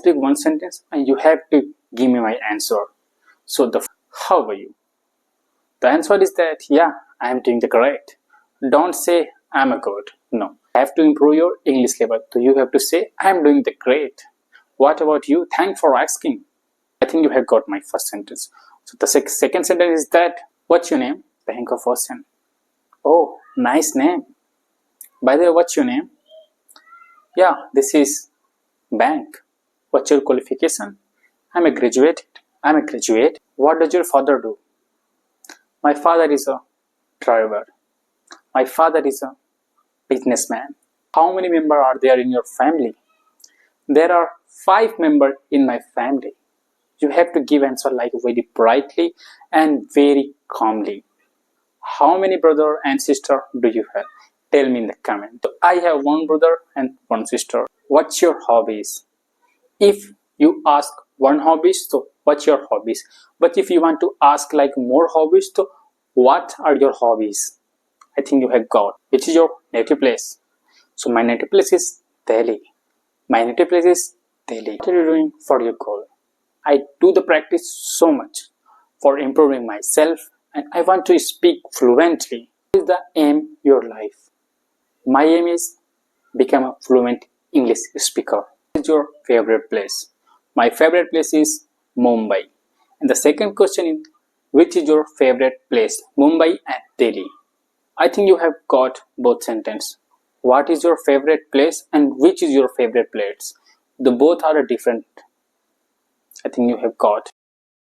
speak one sentence and you have to give me my answer. So how are you? The answer is that, yeah, I am doing the great. Don't say I'm a good. No. You have to improve your English level. So you have to say I am doing the great. What about you? Thanks for asking. I think you have got my first sentence. So the second sentence is that, what's your name? Bank of Ocean. Oh, nice name. By the way, what's your name? Yeah, this is Bank. What's your qualification? I'm a graduate. What does your father do? My father is a driver. My father is a businessman. How many members are there in your family? There are 5 members in my family. You have to give answer like very brightly and very calmly. How many brother and sister do you have? Tell me in the comment. So I have 1 brother and 1 sister. What's your hobbies? If you ask 1 hobbies, so what's your hobbies? But if you want to ask like more hobbies, so what are your hobbies? I think you have got. Which is your native place? So my native place is Delhi. My native place is Delhi. What are you doing for your goal? I do the practice so much for improving myself and I want to speak fluently. What is the aim your life? My aim is become a fluent English speaker. What is your favorite place? My favorite place is Mumbai. And the second question is, which is your favorite place? Mumbai and Delhi. I think you have got both sentences. What is your favorite place and which is your favorite place? The both are different. I think you have got.